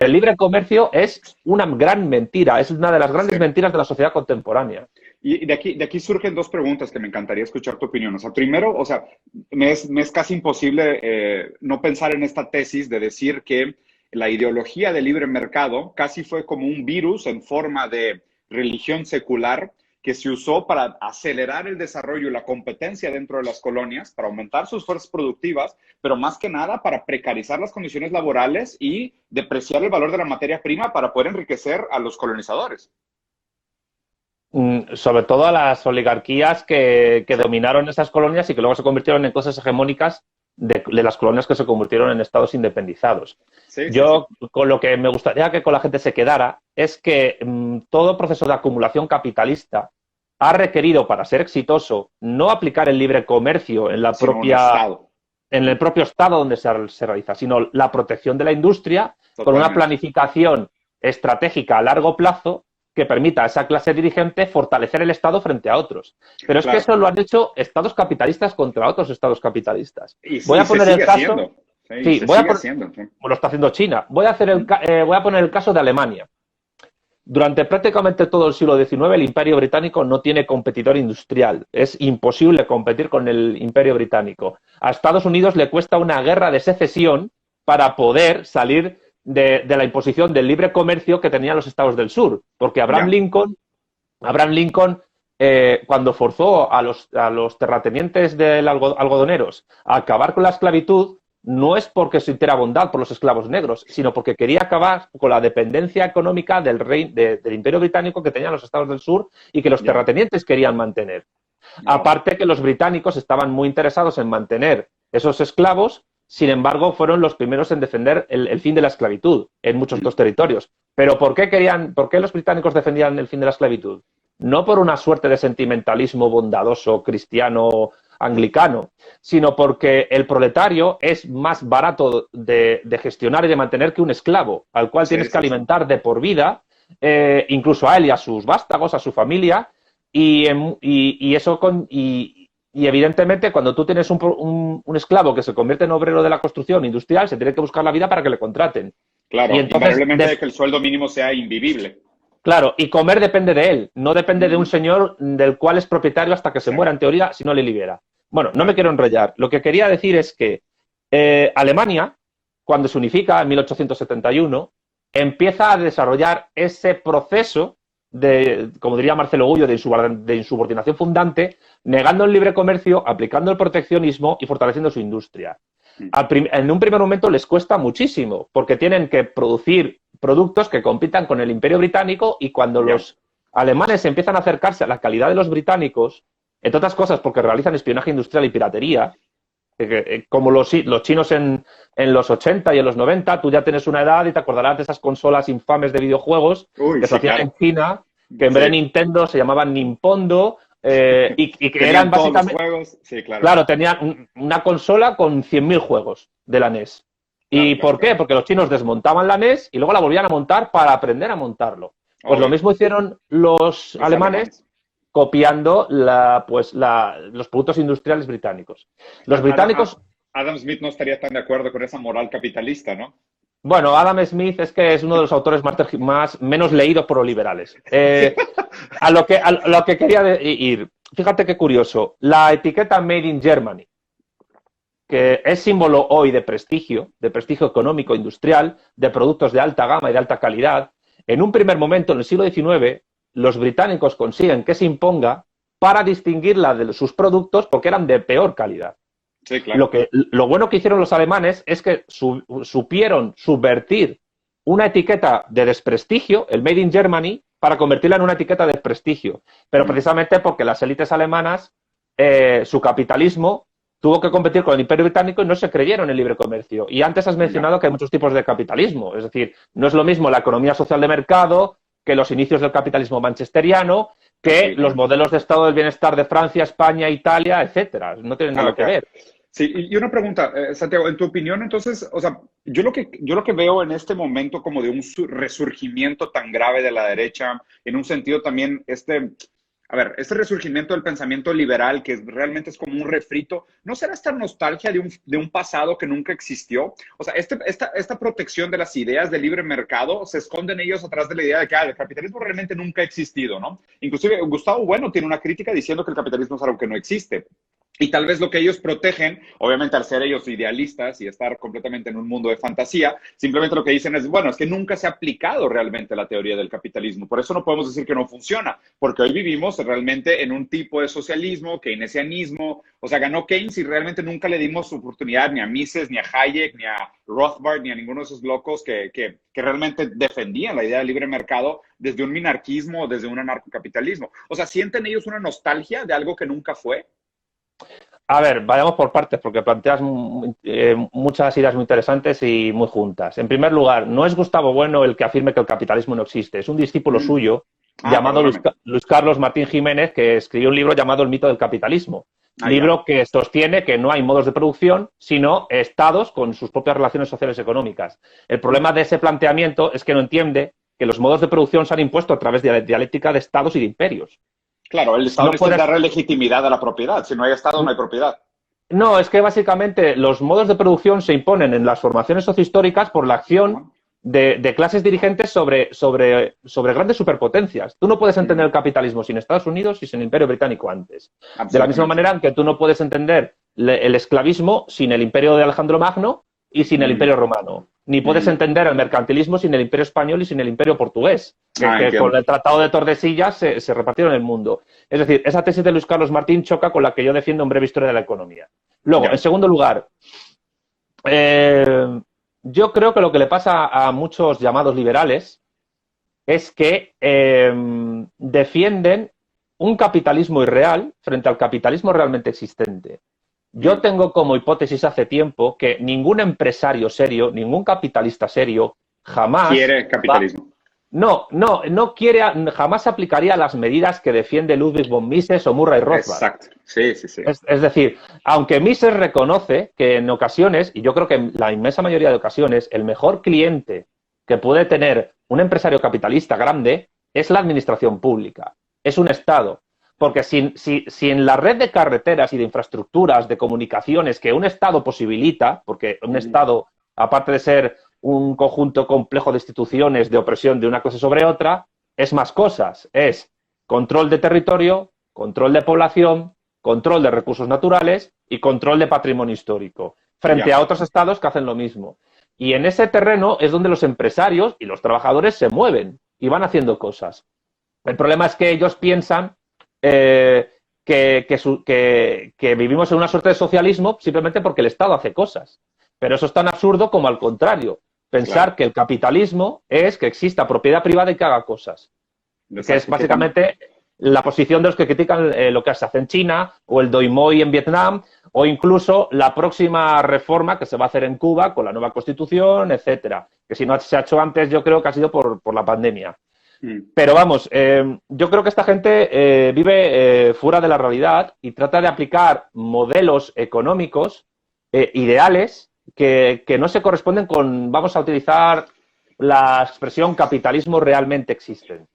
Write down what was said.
el libre comercio es una gran mentira, es una de las grandes mentiras de la sociedad contemporánea. Y de aquí surgen dos preguntas que me encantaría escuchar tu opinión. O sea, primero, o sea, me es casi imposible no pensar en esta tesis de decir que la ideología del libre mercado casi fue como un virus en forma de religión secular que se usó para acelerar el desarrollo y la competencia dentro de las colonias, para aumentar sus fuerzas productivas, pero más que nada para precarizar las condiciones laborales y depreciar el valor de la materia prima para poder enriquecer a los colonizadores. Sobre todo a las oligarquías que dominaron esas colonias y que luego se convirtieron en cosas hegemónicas de las colonias que se convirtieron en estados independizados. Sí, sí, sí. Yo, con lo que me gustaría que con la gente se quedara, es que todo proceso de acumulación capitalista ha requerido, para ser exitoso, no aplicar el libre comercio en Sino un Estado. en el propio estado donde se realiza, sino la protección de la industria con una Totalmente. planificación estratégica a largo plazo que permita a esa clase dirigente fortalecer el Estado frente a otros. Pero es que Claro. eso lo han hecho estados capitalistas contra otros estados capitalistas. Y, Voy y a se poner el sigue caso, haciendo. Sí, y sí, se voy a sigue poner, haciendo. Sí. lo está haciendo China. Voy a poner el caso de Alemania. Durante prácticamente todo el siglo XIX, el Imperio Británico no tiene competidor industrial. Es imposible competir con el Imperio Británico. A Estados Unidos le cuesta una guerra de secesión para poder salir de la imposición del libre comercio que tenían los estados del sur. Porque Ya. Abraham Lincoln cuando forzó a los terratenientes algodoneros a acabar con la esclavitud, no es porque sintiera bondad por los esclavos negros, sino porque quería acabar con la dependencia económica del Imperio Británico que tenían los estados del sur y que los Ya. terratenientes querían mantener. Wow. Aparte que los británicos estaban muy interesados en mantener esos esclavos, sin embargo, fueron los primeros en defender el fin de la esclavitud en muchos otros territorios. Pero por qué los británicos defendían el fin de la esclavitud? No por una suerte de sentimentalismo bondadoso, cristiano, anglicano, sino porque el proletario es más barato de gestionar y de mantener que un esclavo, al cual Sí, tienes que sí, sí. alimentar de por vida, incluso a él y a sus vástagos, a su familia, y evidentemente cuando tú tienes un esclavo que se convierte en obrero de la construcción industrial, se tiene que buscar la vida para que le contraten. Y Claro, entonces, invariablemente de que el sueldo mínimo sea invivible. claro, y comer depende de él, no depende de un Ujú. señor del cual es propietario hasta que se Sí, muera, en teoría, si no le libera. Bueno, no me claro. quiero enrollar. Lo que quería decir es que Alemania, cuando se unifica en 1871, empieza a desarrollar ese proceso de, como diría Marcelo Gullo, de insubordinación fundante, negando el libre comercio, aplicando el proteccionismo y fortaleciendo su industria. Mm. En un primer momento les cuesta muchísimo, porque tienen que producir productos que compitan con el Imperio Británico y cuando Ya. los alemanes empiezan a acercarse a la calidad de los británicos, entre otras cosas porque realizan espionaje industrial y piratería, como los chinos en los 80 y en los 90, tú ya tienes una edad y te acordarás de esas consolas infames de videojuegos Uy, que se sí, hacían en claro. China, que en vez de Sí. Nintendo se llamaban Nimpondo, y que eran Tenían todos los básicamente, juegos. Sí, claro. claro, tenían una consola con 100.000 juegos de la NES. ¿Y Claro, claro, por qué? claro. Porque los chinos desmontaban la NES y luego la volvían a montar para aprender a montarlo. Pues lo Obvio. mismo hicieron los Los alemanes alemanes. copiando los productos industriales británicos. Los británicos, Adam Smith no estaría tan de acuerdo con esa moral capitalista, ¿no? bueno, Adam Smith es que es uno de los autores menos leídos por los liberales. A lo que quería ir, fíjate qué curioso, la etiqueta Made in Germany, que es símbolo hoy de prestigio económico, industrial, de productos de alta gama y de alta calidad, en un primer momento, en el siglo XIX, los británicos consiguen que se imponga para distinguirla de sus productos porque eran de peor calidad. Sí, claro. Lo bueno que hicieron los alemanes es que supieron subvertir una etiqueta de desprestigio, el Made in Germany, para convertirla en una etiqueta de prestigio. Pero Mm. precisamente porque las élites alemanas, su capitalismo, tuvo que competir con el Imperio Británico y no se creyeron en el libre comercio. Y antes has Ya. mencionado que hay muchos tipos de capitalismo. Es decir, no es lo mismo la economía social de mercado que los inicios del capitalismo manchesteriano, que los Absolutamente. modelos de estado del bienestar de Francia, España, Italia, etcétera. No tienen nada Claro, que claro. ver. Sí, y una pregunta, Santiago, en tu opinión, entonces, o sea, yo lo que veo en este momento como de un resurgimiento tan grave de la derecha, en un sentido también, A ver, este resurgimiento del pensamiento liberal, que realmente es como un refrito, ¿no será esta nostalgia de un pasado que nunca existió? O sea, esta protección de las ideas del libre mercado se esconden ellos atrás de la idea de que el capitalismo realmente nunca ha existido, ¿no? Inclusive Gustavo Bueno tiene una crítica diciendo que el capitalismo es algo que no existe. Y tal vez lo que ellos protegen, obviamente al ser ellos idealistas y estar completamente en un mundo de fantasía, simplemente lo que dicen es, bueno, es que nunca se ha aplicado realmente la teoría del capitalismo. Por eso no podemos decir que no funciona, porque hoy vivimos realmente en un tipo de socialismo, keynesianismo, o sea, ganó Keynes y realmente nunca le dimos oportunidad ni a Mises, ni a Hayek, ni a Rothbard, ni a ninguno de esos locos que realmente defendían la idea del libre mercado desde un minarquismo o desde un anarcocapitalismo. O sea, ¿sienten ellos una nostalgia de algo que nunca fue? A ver, vayamos por partes porque planteas muchas ideas muy interesantes y muy juntas. En primer lugar, no es Gustavo Bueno el que afirme que el capitalismo no existe, es un discípulo suyo llamado Luis Carlos Martín Jiménez, que escribió un libro llamado El mito del capitalismo. Libro que sostiene que no hay modos de producción, sino estados con sus propias relaciones sociales y económicas. El problema de ese planteamiento es que no entiende que los modos de producción se han impuesto a través de la dialéctica de estados y de imperios. Claro, el Estado No necesita puedes... darle legitimidad a la propiedad. Si no hay Estado, no hay propiedad. No, es que básicamente los modos de producción se imponen en las formaciones sociohistóricas por la acción de clases dirigentes sobre grandes superpotencias. Tú no puedes entender el capitalismo sin Estados Unidos y sin el Imperio Británico antes. De la misma manera que tú no puedes entender el esclavismo sin el Imperio de Alejandro Magno y sin el Imperio Romano. Ni puedes entender el mercantilismo sin el Imperio Español y sin el Imperio Portugués, que con el Tratado de Tordesillas se repartieron el mundo. Es decir, esa tesis de Luis Carlos Martín choca con la que yo defiendo en Breve Historia de la Economía. Luego, en segundo lugar, yo creo que lo que le pasa a muchos llamados liberales es que defienden un capitalismo irreal frente al capitalismo realmente existente. Yo tengo como hipótesis hace tiempo que ningún empresario serio, ningún capitalista serio, jamás... quiere capitalismo. No quiere, jamás aplicaría las medidas que defiende Ludwig von Mises o Murray Rothbard. Exacto, sí. Es decir, aunque Mises reconoce que en ocasiones, y yo creo que en la inmensa mayoría de ocasiones, el mejor cliente que puede tener un empresario capitalista grande es la administración pública, es un Estado. Porque si en la red de carreteras y de infraestructuras, de comunicaciones que un Estado posibilita, porque un Estado, aparte de ser un conjunto complejo de instituciones de opresión de una clase sobre otra, es más cosas. Es control de territorio, control de población, control de recursos naturales y control de patrimonio histórico, frente a otros estados que hacen lo mismo. Y en ese terreno es donde los empresarios y los trabajadores se mueven y van haciendo cosas. El problema es que ellos piensan que vivimos en una suerte de socialismo simplemente porque el Estado hace cosas. Pero eso es tan absurdo como al contrario. Pensar que el capitalismo es que exista propiedad privada y que haga cosas. Que es básicamente la posición de los que critican lo que se hace en China o el Doi Moi en Vietnam o incluso la próxima reforma que se va a hacer en Cuba con la nueva constitución, etcétera. Que si no se ha hecho antes, yo creo que ha sido por la pandemia. Pero vamos, yo creo que esta gente vive fuera de la realidad y trata de aplicar modelos económicos ideales que no se corresponden con, vamos a utilizar la expresión capitalismo realmente existente.